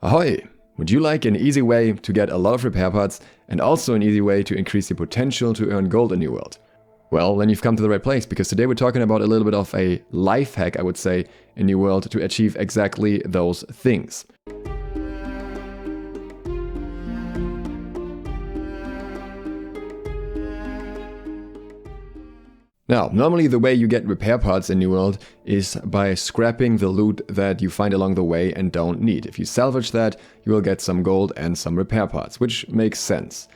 Ahoy! Would you like an easy way to get a lot of repair parts and also an easy way to increase your potential to earn gold in New World? Well, then you've come to the right place, because today we're talking about a little bit of a life hack, I would say, in New World to achieve exactly those things. Now, normally the way you get repair parts in New World is by scrapping the loot that you find along the way and don't need. If you salvage that, you will get some gold and some repair parts, which makes sense.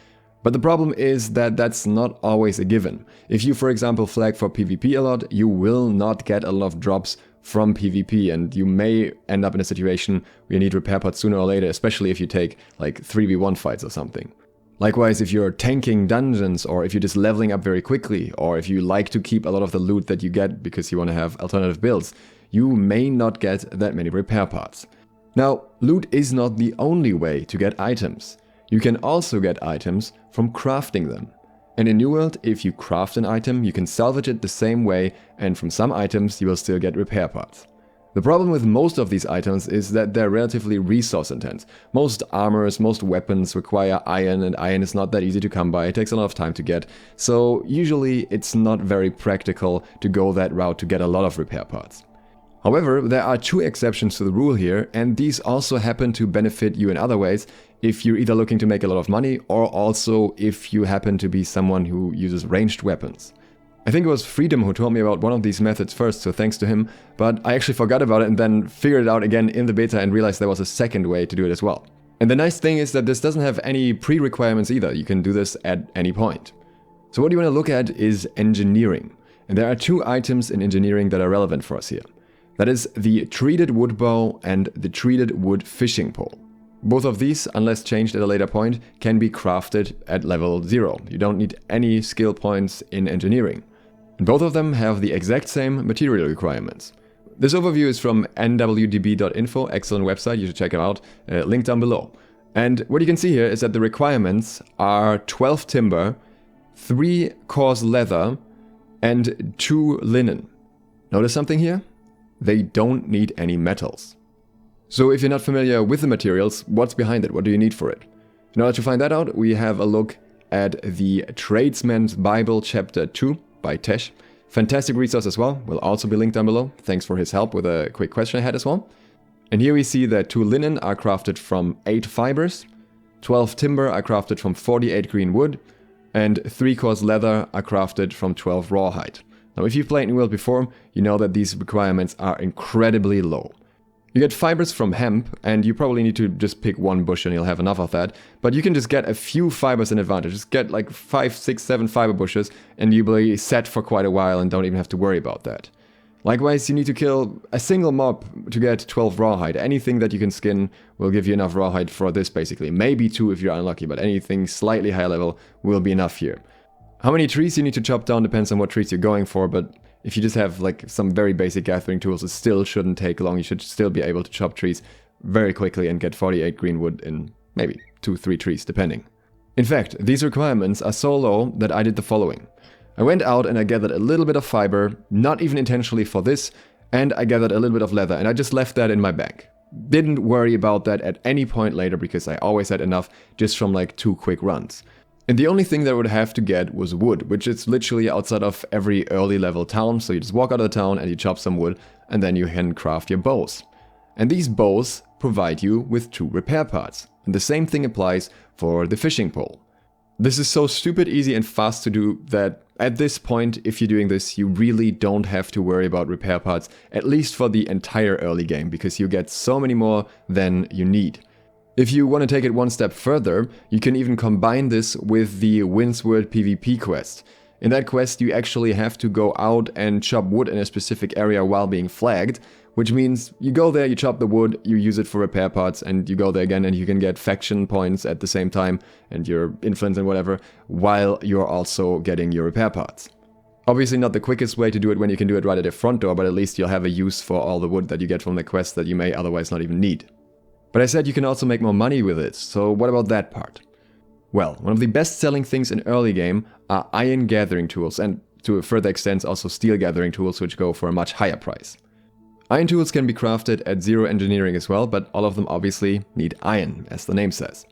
But the problem is that that's not always a given. If you, for example, flag for PvP a lot, you will not get a lot of drops from PvP, and you may end up in a situation where you need repair parts sooner or later, especially if you take like 3v1 fights or something. Likewise, if you're tanking dungeons, or if you're just leveling up very quickly, or if you like to keep a lot of the loot that you get because you want to have alternative builds, you may not get that many repair parts. Now, loot is not the only way to get items. You can also get items from crafting them. And in New World, if you craft an item, you can salvage it the same way, and from some items you will still get repair parts. The problem with most of these items is that they're relatively resource intense. Most armors, most weapons require iron, and iron is not that easy to come by. It takes a lot of time to get, so usually it's not very practical to go that route to get a lot of repair parts. However, there are two exceptions to the rule here, and these also happen to benefit you in other ways if you're either looking to make a lot of money, or also if you happen to be someone who uses ranged weapons. I think it was Freedom who told me about one of these methods first, so thanks to him, but I actually forgot about it and then figured it out again in the beta and realized there was a second way to do it as well. And the nice thing is that this doesn't have any pre-requirements either. You can do this at any point. So what you want to look at is engineering. And there are two items in engineering that are relevant for us here. That is the treated wood bow and the treated wood fishing pole. Both of these, unless changed at a later point, can be crafted at level 0. You don't need any skill points in engineering. And both of them have the exact same material requirements. This overview is from nwdb.info, excellent website, you should check it out, link down below. And what you can see here is that the requirements are 12 timber, 3 coarse leather, and 2 linen. Notice something here? They don't need any metals. So if you're not familiar with the materials, what's behind it? What do you need for it? In order to find that out, we have a look at the Tradesman's Bible Chapter 2 by Tesh. Fantastic resource as well, will also be linked down below. Thanks for his help with a quick question I had as well. And here we see that 2 linen are crafted from 8 fibers, 12 timber are crafted from 48 green wood, and 3 coarse leather are crafted from 12 rawhide. Now if you've played New World before, you know that these requirements are incredibly low. You get fibers from hemp, and you probably need to just pick one bush and you'll have enough of that. But you can just get a few fibers in advantage. Just get like 5, 6, 7 fiber bushes, and you'll be set for quite a while and don't even have to worry about that. Likewise, you need to kill a single mob to get 12 rawhide. Anything that you can skin will give you enough rawhide for this basically. Maybe 2 if you're unlucky, but anything slightly higher level will be enough here. How many trees you need to chop down depends on what trees you're going for, but if you just have like some very basic gathering tools, it still shouldn't take long. You should still be able to chop trees very quickly and get 48 green wood in maybe 2-3 trees, depending. In fact, these requirements are so low that I did the following. I went out and I gathered a little bit of fiber, not even intentionally for this, and I gathered a little bit of leather, and I just left that in my bag. Didn't worry about that at any point later because I always had enough just from like 2 quick runs. And the only thing that I would have to get was wood, which is literally outside of every early level town. So you just walk out of the town and you chop some wood, and then you can craft your bows. And these bows provide you with 2 repair parts. And the same thing applies for the fishing pole. This is so stupid easy and fast to do that at this point, if you're doing this, you really don't have to worry about repair parts, at least for the entire early game, because you get so many more than you need. If you want to take it one step further, you can even combine this with the Windsward PvP quest. In that quest, you actually have to go out and chop wood in a specific area while being flagged, which means you go there, you chop the wood, you use it for repair parts, and you go there again and you can get faction points at the same time, and your influence and whatever, while you're also getting your repair parts. Obviously not the quickest way to do it when you can do it right at your front door, but at least you'll have a use for all the wood that you get from the quest that you may otherwise not even need. But I said you can also make more money with it, so what about that part? Well, one of the best selling things in early game are iron gathering tools, and to a further extent also steel gathering tools, which go for a much higher price. Iron tools can be crafted at 0 engineering as well, but all of them obviously need iron, as the name says.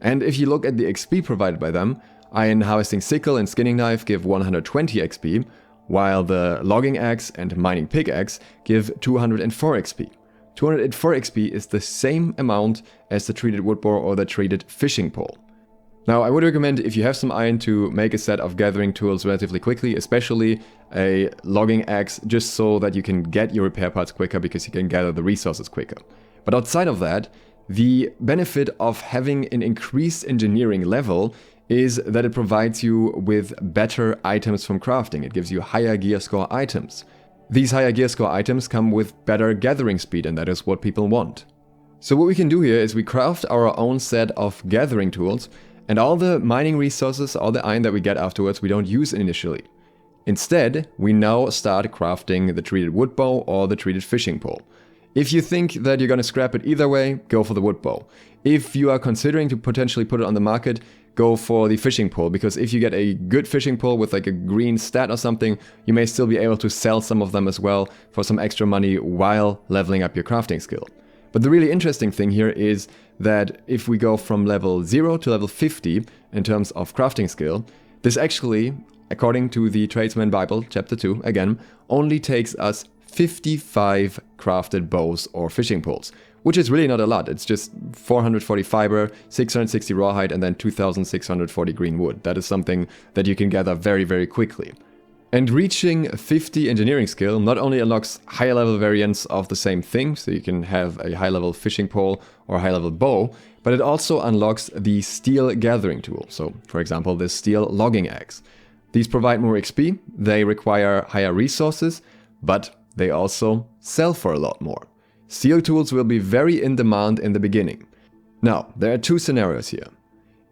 And if you look at the XP provided by them, iron harvesting sickle and skinning knife give 120 XP, while the logging axe and mining pickaxe give 204 XP. 204 XP is the same amount as the treated wood boar or the treated fishing pole. Now, I would recommend, if you have some iron, to make a set of gathering tools relatively quickly, especially a logging axe, just so that you can get your repair parts quicker because you can gather the resources quicker. But outside of that, the benefit of having an increased engineering level is that it provides you with better items from crafting. It gives you higher gear score items. These higher gear score items come with better gathering speed, and that is what people want. So what we can do here is we craft our own set of gathering tools, and all the mining resources, all the iron that we get afterwards, we don't use initially. Instead, we now start crafting the treated wood bow or the treated fishing pole. If you think that you're gonna scrap it either way, go for the wood bow. If you are considering to potentially put it on the market, go for the fishing pole, because if you get a good fishing pole with like a green stat or something, you may still be able to sell some of them as well for some extra money while leveling up your crafting skill. But the really interesting thing here is that if we go from level 0 to level 50 in terms of crafting skill, this actually, according to the Tradesman Bible, chapter 2, again, only takes us 55 crafted bows or fishing poles, which is really not a lot. It's just 440 fiber, 660 rawhide, and then 2640 green wood. That is something that you can gather very, very quickly. And reaching 50 engineering skill not only unlocks higher level variants of the same thing, so you can have a high level fishing pole or a high level bow, but it also unlocks the steel gathering tool. So for example, the steel logging axe. These provide more XP, they require higher resources, but they also sell for a lot more. Steel tools will be very in demand in the beginning. Now, there are two scenarios here.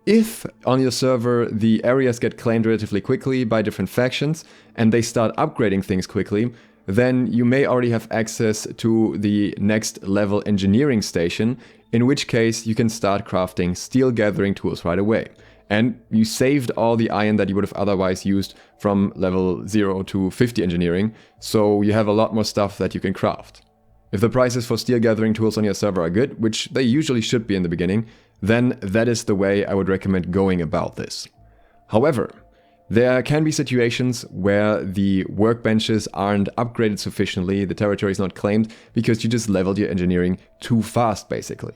If on your server the areas get claimed relatively quickly by different factions and they start upgrading things quickly, then you may already have access to the next level engineering station, in which case you can start crafting steel gathering tools right away. And you saved all the iron that you would have otherwise used from level 0 to 50 engineering, so you have a lot more stuff that you can craft. If the prices for steel gathering tools on your server are good, which they usually should be in the beginning, then that is the way I would recommend going about this. However, there can be situations where the workbenches aren't upgraded sufficiently, the territory is not claimed, because you just leveled your engineering too fast, basically.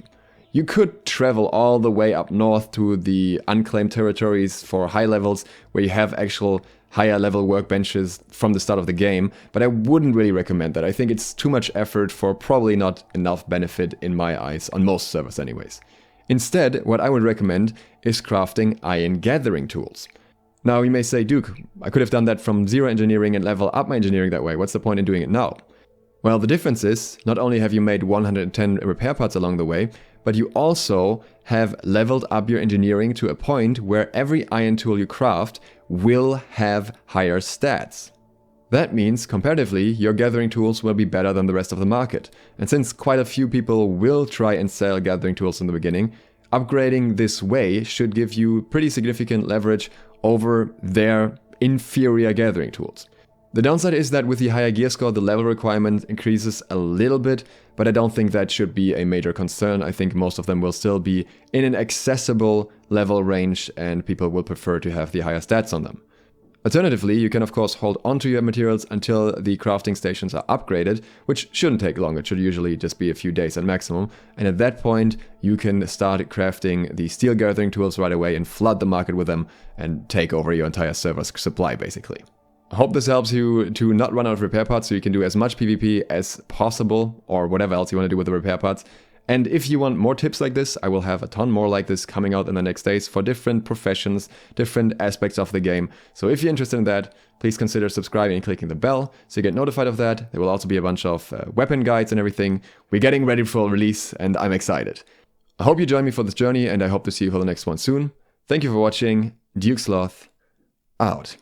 You could travel all the way up north to the unclaimed territories for high levels, where you have actual higher level workbenches from the start of the game, but I wouldn't really recommend that. I think it's too much effort for probably not enough benefit in my eyes, on most servers anyways. Instead, what I would recommend is crafting iron gathering tools. Now you may say, Duke, I could have done that from 0 engineering and level up my engineering that way. What's the point in doing it now? Well, the difference is, not only have you made 110 repair parts along the way, but you also have leveled up your engineering to a point where every iron tool you craft will have higher stats. That means, comparatively, your gathering tools will be better than the rest of the market. And since quite a few people will try and sell gathering tools in the beginning, upgrading this way should give you pretty significant leverage over their inferior gathering tools. The downside is that with the higher gear score, the level requirement increases a little bit, but I don't think that should be a major concern. I think most of them will still be in an accessible level range and people will prefer to have the higher stats on them. Alternatively, you can of course hold onto your materials until the crafting stations are upgraded, which shouldn't take long. It should usually just be a few days at maximum. And at that point, you can start crafting the steel gathering tools right away and flood the market with them and take over your entire server's supply, basically. I hope this helps you to not run out of repair parts so you can do as much PvP as possible, or whatever else you want to do with the repair parts. And if you want more tips like this, I will have a ton more like this coming out in the next days for different professions, different aspects of the game. So if you're interested in that, please consider subscribing and clicking the bell so you get notified of that. There will also be a bunch of weapon guides and everything. We're getting ready for release and I'm excited. I hope you join me for this journey and I hope to see you for the next one soon. Thank you for watching. Duke Sloth, out.